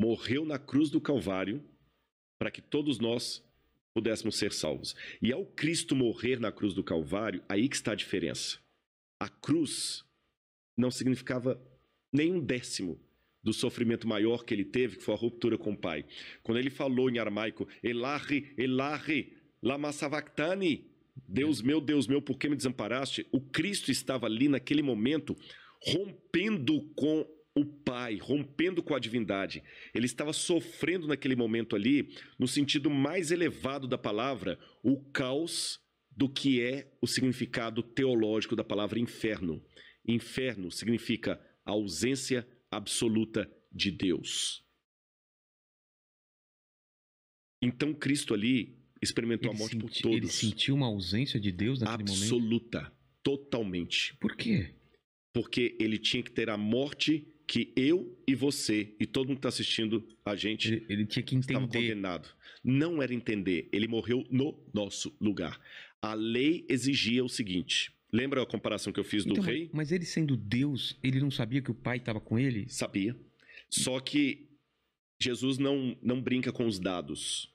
morreu na cruz do Calvário para que todos nós pudéssemos ser salvos. E ao Cristo morrer na cruz do Calvário, aí que está a diferença. A cruz não significava nem um décimo do sofrimento maior que ele teve, que foi a ruptura com o Pai. Quando ele falou em aramaico, Elahi, Elahi, lama sabachthani, Deus meu, por que me desamparaste? O Cristo estava ali naquele momento rompendo com o Pai, rompendo com a divindade. Ele estava sofrendo naquele momento ali, no sentido mais elevado da palavra, o caos do que é o significado teológico da palavra inferno. Inferno significa a ausência absoluta de Deus. Então Cristo ali experimentou a morte por todos. Ele sentiu uma ausência de Deus naquele momento? Absoluta, totalmente. Por quê? Porque ele tinha que ter a morte que eu e você e todo mundo que está assistindo a gente ele tinha que entender. Estava condenado. Não era entender, ele morreu no nosso lugar. A lei exigia o seguinte. Lembra a comparação que eu fiz do rei? Mas ele sendo Deus, ele não sabia que o Pai estava com ele? Sabia. Só que Jesus não brinca com os dados.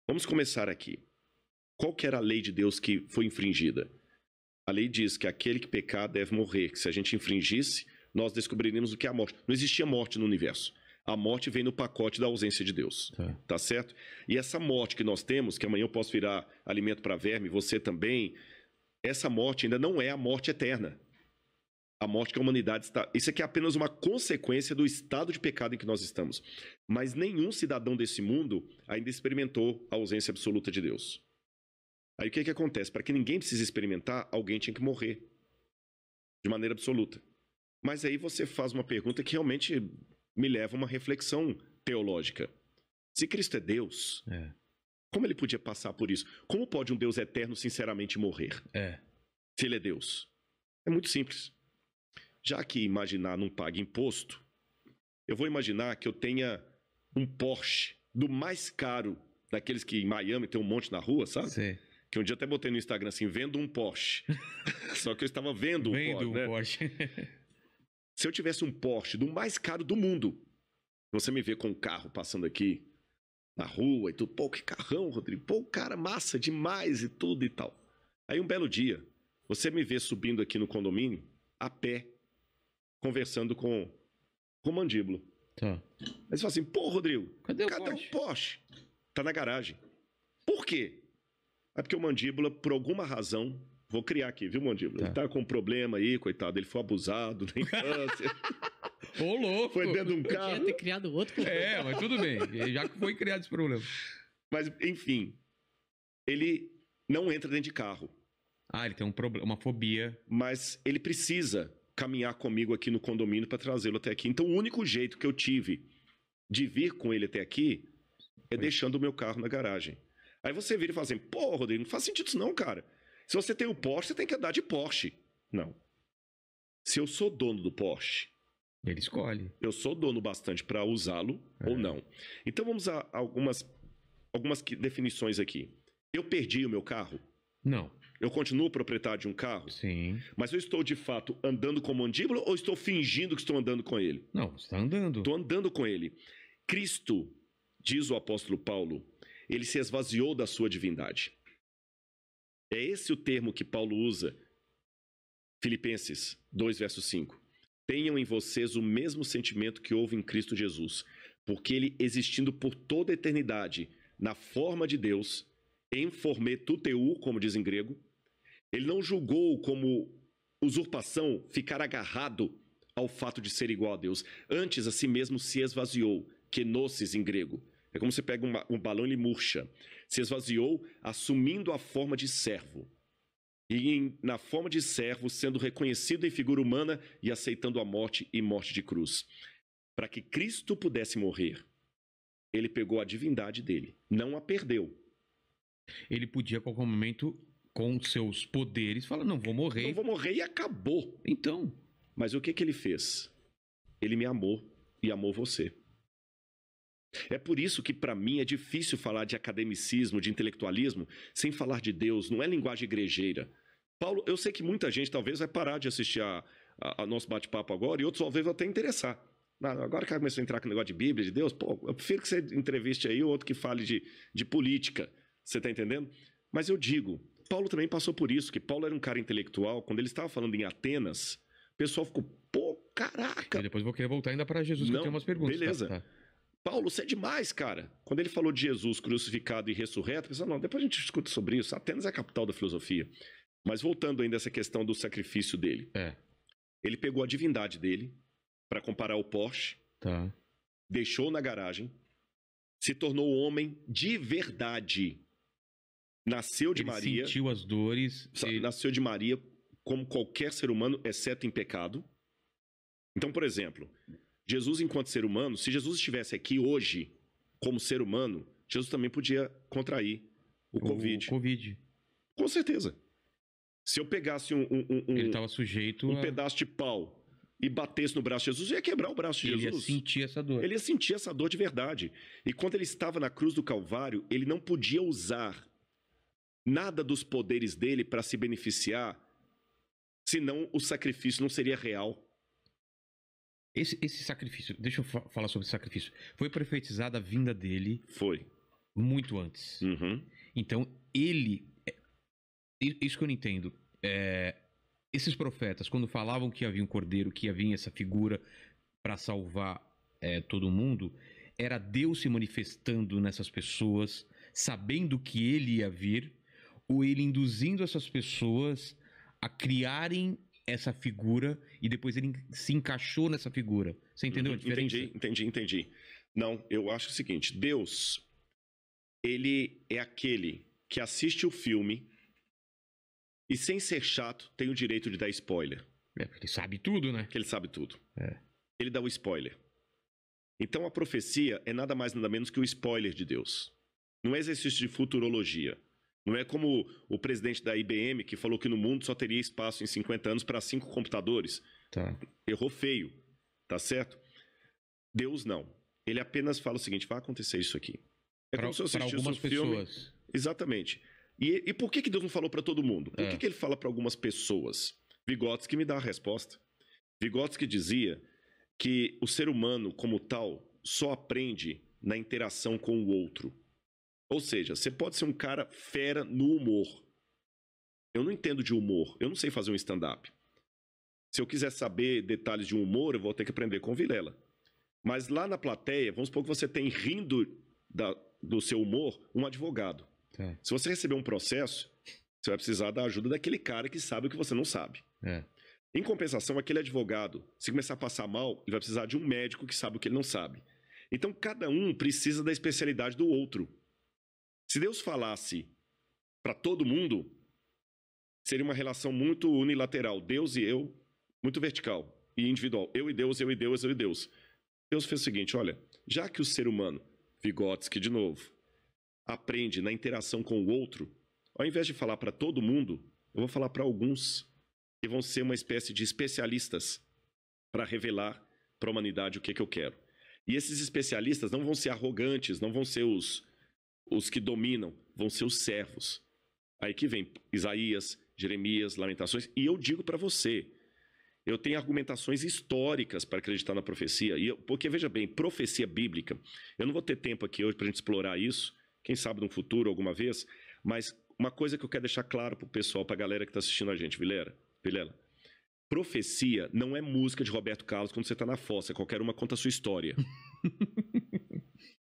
Vamos começar aqui. Qual que era a lei de Deus que foi infringida? A lei diz que aquele que pecar deve morrer, que se a gente infringisse, nós descobriríamos o que é a morte. Não existia morte no universo. A morte vem no pacote da ausência de Deus. Tá certo? E essa morte que nós temos, que amanhã eu posso virar alimento para verme, você também, essa morte ainda não é a morte eterna. A morte que a humanidade está... Isso aqui é apenas uma consequência do estado de pecado em que nós estamos. Mas nenhum cidadão desse mundo ainda experimentou a ausência absoluta de Deus. Aí o que acontece? Para que ninguém precise experimentar, alguém tinha que morrer. De maneira absoluta. Mas aí você faz uma pergunta que realmente me leva a uma reflexão teológica. Se Cristo é Deus, como ele podia passar por isso? Como pode um Deus eterno sinceramente morrer? Se ele é Deus? É muito simples. Já que imaginar não paga imposto, eu vou imaginar que eu tenha um Porsche do mais caro, daqueles que em Miami tem um monte na rua, sabe? Sim. Que um dia até botei no Instagram assim, vendo um Porsche. Só que eu estava vendo um Porsche. Se eu tivesse um Porsche do mais caro do mundo, você me vê com um carro passando aqui na rua e tudo, pô, que carrão, Rodrigo, pô, cara, massa demais e tudo e tal. Aí um belo dia, você me vê subindo aqui no condomínio, a pé, conversando com o Mandíbula. Tá. Aí você fala assim, pô, Rodrigo, cadê o Porsche? Tá na garagem. Por quê? É porque o Mandíbula, por alguma razão, vou criar aqui, viu, Mandíbula? Ele tá com um problema aí, coitado, ele foi abusado na infância. Ô, louco! Foi dentro de um carro. Podia ter criado outro problema. Mas tudo bem, já que foi criado esse problema. Mas, enfim, ele não entra dentro de carro. Ele tem um problema, uma fobia. Mas ele precisa caminhar comigo aqui no condomínio para trazê-lo até aqui. Então, o único jeito que eu tive de vir com ele até aqui é deixando o meu carro na garagem. Aí você vira e fala assim, pô, Rodrigo, não faz sentido isso não, cara. Se você tem o Porsche, você tem que andar de Porsche. Não. Se eu sou dono do Porsche... Ele escolhe. Eu sou dono bastante para usá-lo ou não. Então vamos a algumas definições aqui. Eu perdi o meu carro? Não. Eu continuo proprietário de um carro? Sim. Mas eu estou de fato andando com o Mandíbula ou estou fingindo que estou andando com ele? Não, você está andando. Estou andando com ele. Cristo, diz o apóstolo Paulo, ele se esvaziou da sua divindade. É esse o termo que Paulo usa. Filipenses 2, verso 5. Tenham em vocês o mesmo sentimento que houve em Cristo Jesus, porque ele, existindo por toda a eternidade, na forma de Deus, em forme tuteu, como diz em grego, ele não julgou como usurpação ficar agarrado ao fato de ser igual a Deus. Antes, a si mesmo se esvaziou, kenosis em grego. É como você pega um balão e ele murcha. Se esvaziou, assumindo a forma de servo. E na forma de servo, sendo reconhecido em figura humana e aceitando a morte e morte de cruz. Para que Cristo pudesse morrer, ele pegou a divindade dele, não a perdeu. Ele podia, a qualquer momento, com seus poderes, falar, não, vou morrer. Não vou morrer e acabou. Então. Mas o que ele fez? Ele me amou e amou você. É por isso que para mim é difícil falar de academicismo, de intelectualismo, sem falar de Deus, não é linguagem igrejeira. Paulo, eu sei que muita gente talvez vai parar de assistir a nosso bate-papo agora e outros talvez vão até interessar. Não, agora que começou a entrar com o negócio de Bíblia, de Deus, pô, eu prefiro que você entreviste aí o outro que fale de política. Você tá entendendo? Mas eu digo, Paulo também passou por isso, que Paulo era um cara intelectual. Quando ele estava falando em Atenas, o pessoal ficou, pô, caraca. E depois vou querer voltar ainda para Jesus, que eu tenho umas perguntas. Beleza. Tá. Paulo, você é demais, cara. Quando ele falou de Jesus crucificado e ressurreto, pensou, não, depois a gente discute sobre isso. Atenas é a capital da filosofia. Mas voltando ainda a essa questão do sacrifício dele. Ele pegou a divindade dele para comparar ao Porsche, Tá. deixou na garagem, se tornou homem de verdade. Nasceu de Ele Maria. sentiu as dores. Nasceu de Maria como qualquer ser humano, exceto em pecado. Então, por exemplo, Jesus enquanto ser humano, se Jesus estivesse aqui hoje como ser humano, Jesus também podia contrair o Covid. Com certeza. Se eu pegasse ele estava sujeito um pedaço de pau e batesse no braço de Jesus, ia quebrar o braço de Jesus. Ele ia sentir essa dor. Ele ia sentir essa dor de verdade. E quando ele estava na cruz do Calvário, ele não podia usar nada dos poderes dele para se beneficiar, senão o sacrifício não seria real. Esse sacrifício, deixa eu falar sobre esse sacrifício. Foi profetizada a vinda dele. Foi. Muito antes. Uhum. Então, isso que eu não entendo. Esses profetas, quando falavam que havia um cordeiro, que havia essa figura para salvar todo mundo, era Deus se manifestando nessas pessoas, sabendo que ele ia vir, ou ele induzindo essas pessoas a criarem essa figura e depois ele se encaixou nessa figura. Você entendeu a diferença? Entendi. Não, eu acho o seguinte, Deus, ele é aquele que assiste o filme e, sem ser chato, tem o direito de dar spoiler. Ele sabe tudo, né? Que ele sabe tudo. Ele dá o spoiler. Então a profecia é nada mais nada menos que o spoiler de Deus. Não é exercício de futurologia. Não é como o presidente da IBM que falou que no mundo só teria espaço em 50 anos para 5 computadores. Tá. Errou feio, tá certo? Deus não. Ele apenas fala o seguinte, vai acontecer isso aqui. É como se eu assistisse algumas pessoas. Filme. Exatamente. E por que Deus não falou para todo mundo? Por que ele fala para algumas pessoas? Vygotsky me dá a resposta. Vygotsky dizia que o ser humano, como tal, só aprende na interação com o outro. Ou seja, você pode ser um cara fera no humor. Eu não entendo de humor. Eu não sei fazer um stand-up. Se eu quiser saber detalhes de um humor, eu vou ter que aprender com o Vilela. Mas lá na plateia, vamos supor que você tem rindo do seu humor um advogado. Se você receber um processo, você vai precisar da ajuda daquele cara que sabe o que você não sabe. Em compensação, aquele advogado, se começar a passar mal, ele vai precisar de um médico que sabe o que ele não sabe. Então, cada um precisa da especialidade do outro. Se Deus falasse para todo mundo, seria uma relação muito unilateral. Deus e eu, muito vertical e individual. Eu e Deus, eu e Deus, eu e Deus. Deus fez o seguinte, olha, já que o ser humano, Vygotsky de novo, aprende na interação com o outro, ao invés de falar para todo mundo, eu vou falar para alguns que vão ser uma espécie de especialistas para revelar para a humanidade o que eu quero. E esses especialistas não vão ser arrogantes, não vão ser os que dominam, vão ser os servos. Aí que vem Isaías, Jeremias, Lamentações, e eu digo para você, eu tenho argumentações históricas para acreditar na profecia, porque veja bem, profecia bíblica, eu não vou ter tempo aqui hoje para a gente explorar isso, quem sabe no futuro, alguma vez, mas uma coisa que eu quero deixar claro para o pessoal, para a galera que está assistindo a gente, Vilela, profecia não é música de Roberto Carlos quando você está na fossa, qualquer uma conta a sua história.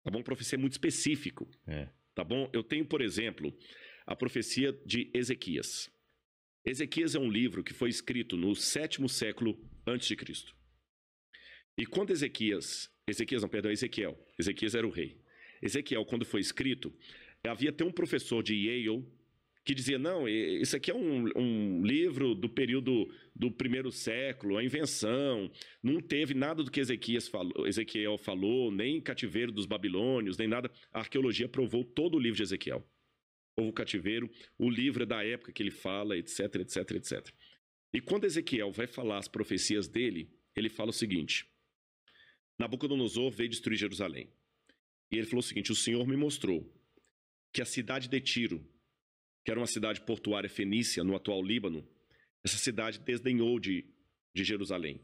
Tá bom? Profecia é muito específico. Tá bom? Eu tenho, por exemplo, a profecia de Ezequias. Ezequias é um livro que foi escrito no 7º século a.C. E quando Ezequias era o rei. Ezequiel, quando foi escrito, havia até um professor de Yale que dizia, não, isso aqui é um livro do período do 1º século, a invenção, não teve nada do que Ezequiel falou, nem cativeiro dos babilônios, nem nada. A arqueologia provou todo o livro de Ezequiel. Houve o cativeiro, o livro é da época que ele fala, etc, etc, etc. E quando Ezequiel vai falar as profecias dele, ele fala o seguinte, Nabucodonosor veio destruir Jerusalém. E ele falou o seguinte, o Senhor me mostrou que a cidade de Tiro, que era uma cidade portuária fenícia no atual Líbano, essa cidade desdenhou de Jerusalém.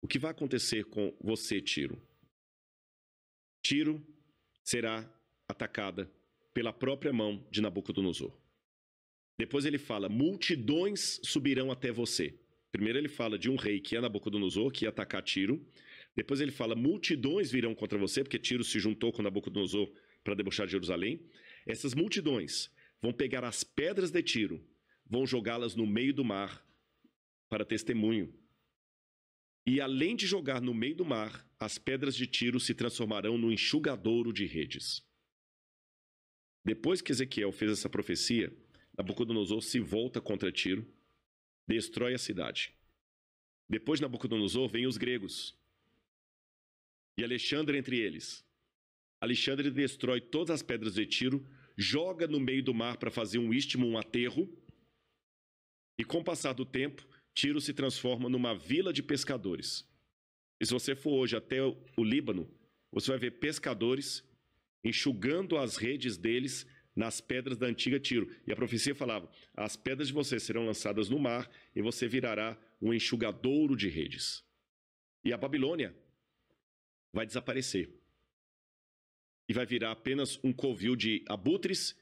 O que vai acontecer com você, Tiro? Tiro será atacada pela própria mão de Nabucodonosor. Depois ele fala, multidões subirão até você. Primeiro ele fala de um rei que é Nabucodonosor, que ia atacar Tiro. Depois ele fala, multidões virão contra você, porque Tiro se juntou com Nabucodonosor para debochar de Jerusalém. Essas multidões vão pegar as pedras de Tiro, vão jogá-las no meio do mar para testemunho. E além de jogar no meio do mar, as pedras de Tiro se transformarão no enxugadouro de redes. Depois que Ezequiel fez essa profecia, Nabucodonosor se volta contra Tiro, destrói a cidade. Depois de Nabucodonosor, vêm os gregos. E Alexandre entre eles. Alexandre destrói todas as pedras de Tiro, joga no meio do mar para fazer um istmo, um aterro. E com o passar do tempo, Tiro se transforma numa vila de pescadores. E se você for hoje até o Líbano, você vai ver pescadores enxugando as redes deles nas pedras da antiga Tiro. E a profecia falava, as pedras de você serão lançadas no mar e você virará um enxugadouro de redes. E a Babilônia vai desaparecer. E vai virar apenas um covil de abutres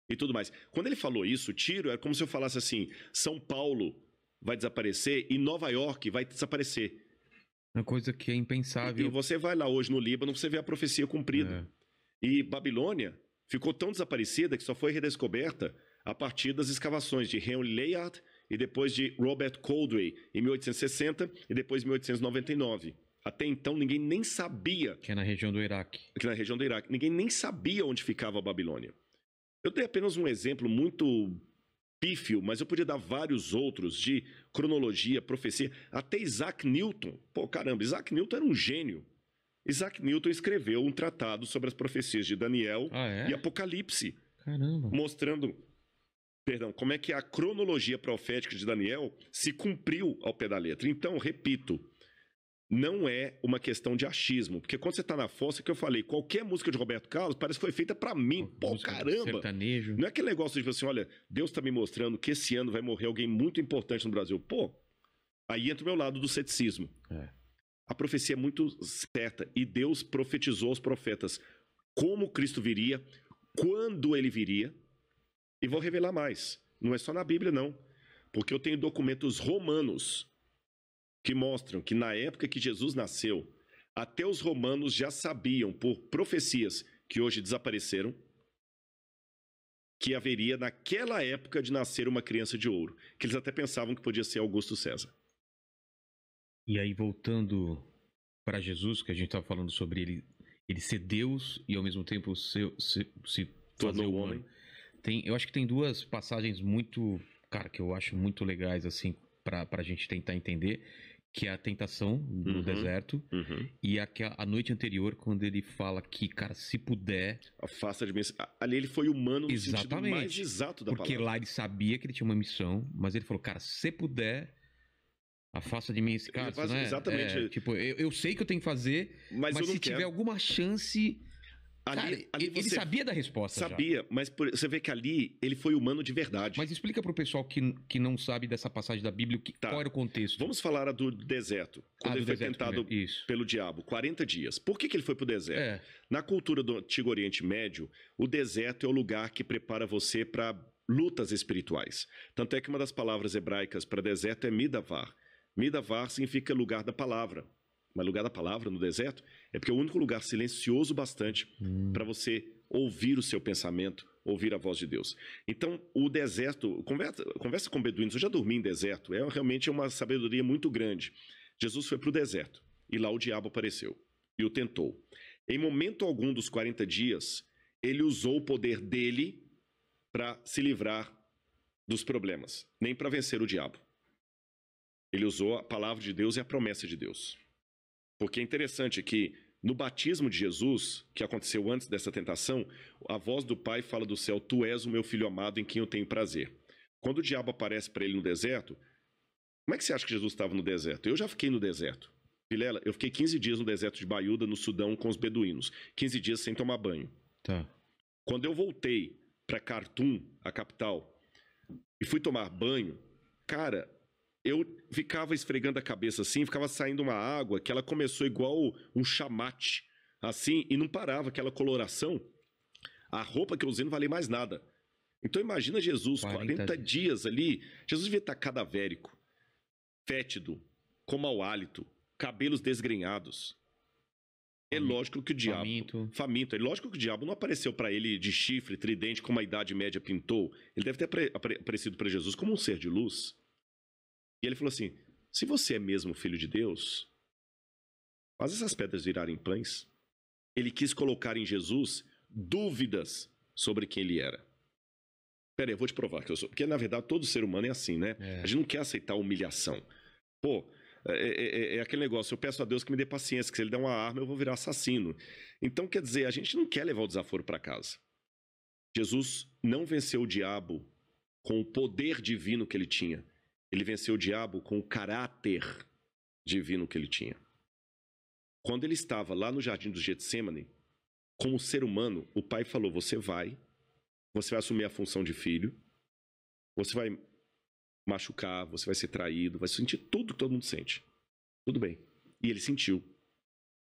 e tudo mais. Quando ele falou isso, Tiro, é como se eu falasse assim, São Paulo vai desaparecer e Nova York vai desaparecer. Uma coisa que é impensável. E você vai lá hoje no Líbano, você vê a profecia cumprida. E Babilônia ficou tão desaparecida que só foi redescoberta a partir das escavações de Henry Layard e depois de Robert Coldway em 1860 e depois em 1899. Até então ninguém nem sabia. Que é na região do Iraque. Que é na região do Iraque. Ninguém nem sabia onde ficava a Babilônia. Eu dei apenas um exemplo muito pífio, mas eu podia dar vários outros de cronologia, profecia. Até Isaac Newton. Pô, caramba, Isaac Newton era um gênio. Isaac Newton escreveu um tratado sobre as profecias de Daniel e Apocalipse. Caramba. Mostrando, como é que a cronologia profética de Daniel se cumpriu ao pé da letra. Então, repito, não é uma questão de achismo. Porque quando você está na fossa, que eu falei, qualquer música de Roberto Carlos parece que foi feita para mim. Pô, caramba! Sertanejo. Não é aquele negócio de tipo assim, olha, Deus está me mostrando que esse ano vai morrer alguém muito importante no Brasil. Pô, aí entra o meu lado do ceticismo. A profecia é muito certa. E Deus profetizou aos profetas como Cristo viria, quando ele viria. E vou revelar mais. Não é só na Bíblia, não. Porque eu tenho documentos romanos que mostram que na época que Jesus nasceu, até os romanos já sabiam, por profecias que hoje desapareceram, que haveria naquela época de nascer uma criança de ouro. Que eles até pensavam que podia ser Augusto César. E aí, voltando para Jesus, que a gente estava falando sobre ele ser Deus e ao mesmo tempo se fazer homem. Eu acho que tem duas passagens muito, cara, que eu acho muito legais, assim, para a gente tentar entender, que é a tentação no deserto e a noite anterior, quando ele fala que, cara, se puder... Afasta de mim. Ali ele foi humano no sentido mais exato da palavra. Porque lá ele sabia que ele tinha uma missão, mas ele falou, cara, se puder... Afasta de mim esse cara, né? Exatamente. Tipo, eu sei que eu tenho que fazer, mas se tiver alguma chance... Ali ele sabia da resposta. Sabia, já. Mas você vê que ali ele foi humano de verdade. Mas explica pro pessoal que não sabe dessa passagem da Bíblia qual era o contexto. Vamos falar do deserto. Quando ele foi tentado pelo diabo, 40 dias. Por que ele foi pro deserto? Na cultura do Antigo Oriente Médio, o deserto é o lugar que prepara você para lutas espirituais. Tanto é que uma das palavras hebraicas para deserto é Midavar. Midavar significa lugar da palavra. Mas lugar da palavra no deserto é porque é o único lugar silencioso bastante para você ouvir o seu pensamento, ouvir a voz de Deus. Então, o deserto... Conversa com beduínos. Eu já dormi em deserto. Realmente uma sabedoria muito grande. Jesus foi para o deserto e lá o diabo apareceu e o tentou. Em momento algum dos 40 dias, ele usou o poder dele para se livrar dos problemas, nem para vencer o diabo. Ele usou a palavra de Deus e a promessa de Deus. Porque é interessante que no batismo de Jesus, que aconteceu antes dessa tentação, a voz do Pai fala do céu, tu és o meu filho amado em quem eu tenho prazer. Quando o diabo aparece para ele no deserto, como é que você acha que Jesus estava no deserto? Eu já fiquei no deserto. Vilela, eu fiquei 15 dias no deserto de Baiuda, no Sudão, com os beduínos. 15 dias sem tomar banho. Tá. Quando eu voltei para Khartoum, a capital, e fui tomar banho, cara, eu ficava esfregando a cabeça assim, ficava saindo uma água que ela começou igual um chamate, assim, e não parava aquela coloração. A roupa que eu usei não valia mais nada. Então imagina Jesus, 40 dias ali, Jesus devia estar cadavérico, fétido, com mau hálito, cabelos desgrenhados. É lógico que o diabo... Faminto. É lógico que o diabo não apareceu para ele de chifre, tridente, como a Idade Média pintou. Ele deve ter aparecido para Jesus como um ser de luz. E ele falou assim, se você é mesmo filho de Deus, faz essas pedras virarem pães. Ele quis colocar em Jesus dúvidas sobre quem ele era. Pera aí, eu vou te provar que eu sou. Porque, na verdade, todo ser humano é assim, né? A gente não quer aceitar a humilhação. Pô, é aquele negócio, eu peço a Deus que me dê paciência, que se ele der uma arma eu vou virar assassino. Então, quer dizer, a gente não quer levar o desaforo para casa. Jesus não venceu o diabo com o poder divino que ele tinha. Ele venceu o diabo com o caráter divino que ele tinha. Quando ele estava lá no jardim do Getsêmani, como ser humano, o pai falou, você vai assumir a função de filho, você vai machucar, você vai ser traído, vai sentir tudo que todo mundo sente. Tudo bem. E ele sentiu.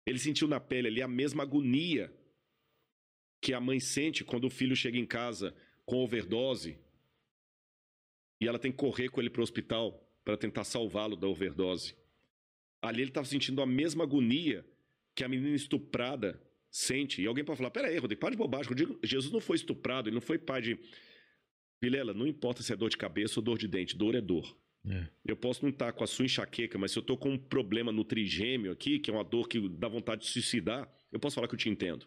Ele sentiu na pele ali a mesma agonia que a mãe sente quando o filho chega em casa com overdose e ela tem que correr com ele para o hospital para tentar salvá-lo da overdose. Ali ele estava sentindo a mesma agonia que a menina estuprada sente. E alguém pode falar, peraí, Rodrigo, para de bobagem. Jesus não foi estuprado, ele não foi pai de... Vilela, não importa se é dor de cabeça ou dor de dente, dor é dor. Eu posso não estar com a sua enxaqueca, mas se eu estou com um problema no trigêmeo aqui, que é uma dor que dá vontade de suicidar, eu posso falar que eu te entendo.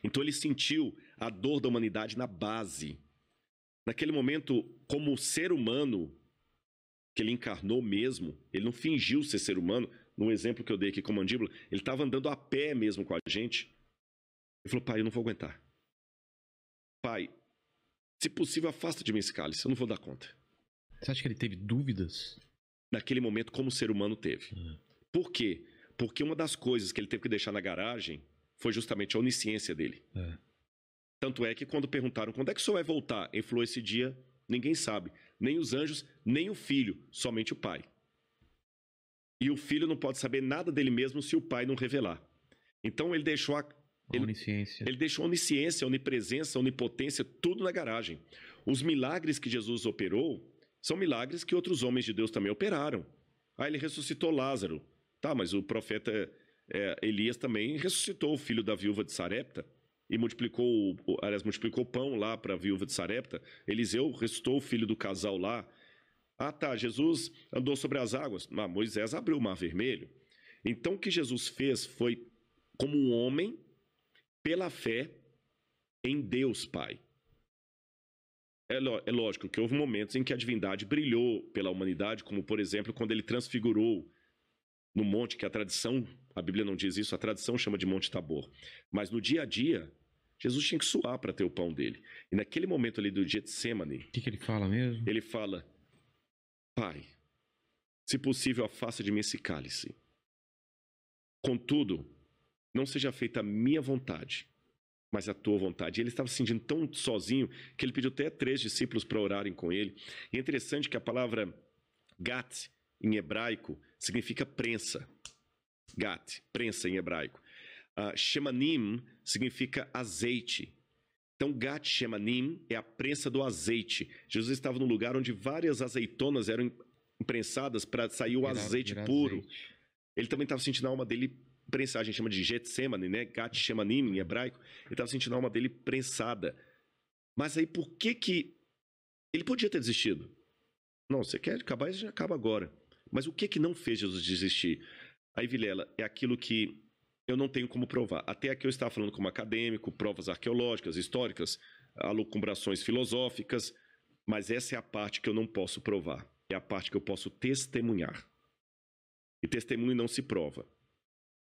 Então ele sentiu a dor da humanidade na base. Naquele momento, como ser humano, que ele encarnou mesmo, ele não fingiu ser ser humano, no exemplo que eu dei aqui com a mandíbula, ele estava andando a pé mesmo com a gente. Ele falou, pai, eu não vou aguentar. Pai, se possível, afasta de mim esse cálice, eu não vou dar conta. Você acha que ele teve dúvidas? Naquele momento, como ser humano teve. Por quê? Porque uma das coisas que ele teve que deixar na garagem foi justamente a onisciência dele. Tanto é que quando perguntaram quando é que o senhor vai voltar, ele falou, esse dia ninguém sabe. Nem os anjos, nem o filho, somente o pai. E o filho não pode saber nada dele mesmo se o pai não revelar. Então ele deixou onisciência. Ele deixou a onisciência, a onipresença, a onipotência, tudo na garagem. Os milagres que Jesus operou são milagres que outros homens de Deus também operaram. Ele ressuscitou Lázaro. Tá, mas o profeta Elias também ressuscitou o filho da viúva de Sarepta e multiplicou o pão lá para a viúva de Sarepta. Eliseu ressuscitou o filho do casal lá. Ah, tá, Jesus andou sobre as águas. Moisés abriu o mar vermelho. Então o que Jesus fez foi como um homem pela fé em Deus Pai. É lógico que houve momentos em que a divindade brilhou pela humanidade, como, por exemplo, quando ele transfigurou no monte, que a tradição, a Bíblia não diz isso, a tradição chama de Monte Tabor. Mas no dia a dia, Jesus tinha que suar para ter o pão dele. E naquele momento ali do Getsêmani... O que ele fala mesmo? Ele fala, Pai, se possível, afasta de mim esse cálice. Contudo, não seja feita a minha vontade, mas a tua vontade. E ele estava se sentindo tão sozinho que ele pediu até 3 discípulos para orarem com ele. E é interessante que a palavra gat, em hebraico, significa prensa. Gat, prensa em hebraico. Shemanim significa azeite. Então, gat shemanim é a prensa do azeite. Jesus estava num lugar onde várias azeitonas eram imprensadas para sair o azeite puro. Azeite. Ele também estava sentindo a alma dele prensada. A gente chama de Getsemane, né? Gat shemanim em hebraico. Ele estava sentindo a alma dele prensada. Mas aí por que ele podia ter desistido? Não, você quer acabar, já acaba agora. Mas o que não fez Jesus desistir? Aí, Vilela, é aquilo que eu não tenho como provar. Até aqui eu estava falando como acadêmico, provas arqueológicas, históricas, alucumbrações filosóficas, mas essa é a parte que eu não posso provar. É a parte que eu posso testemunhar. E testemunho não se prova.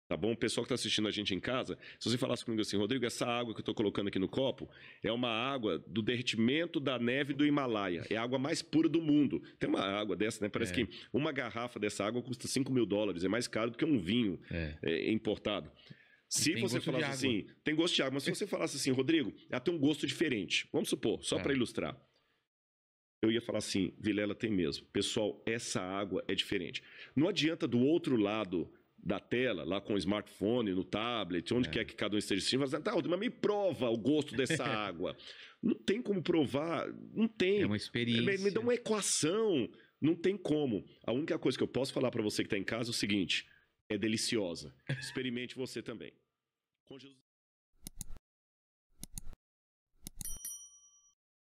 Tá bom? O pessoal que está assistindo a gente em casa, se você falasse comigo assim, Rodrigo, essa água que eu estou colocando aqui no copo é uma água do derretimento da neve do Himalaia. É a água mais pura do mundo. Tem uma água dessa, né? Parece que uma garrafa dessa água custa $5.000. É mais caro do que um vinho importado. Se você falasse assim, tem gosto de água, mas se você falasse assim, Rodrigo, ela tem um gosto diferente. Vamos supor, só para ilustrar. eu ia falar assim, Vilela, tem mesmo. Pessoal, essa água é diferente. Não adianta do outro lado da tela, lá com o smartphone, no tablet, onde quer que cada um esteja assistindo, falar assim, tá, mas me prova o gosto dessa água. Não tem como provar, não tem. É uma experiência. Me dá uma equação, não tem como. A única coisa que eu posso falar para você que está em casa é o seguinte, é deliciosa. Experimente você também. Com Jesus...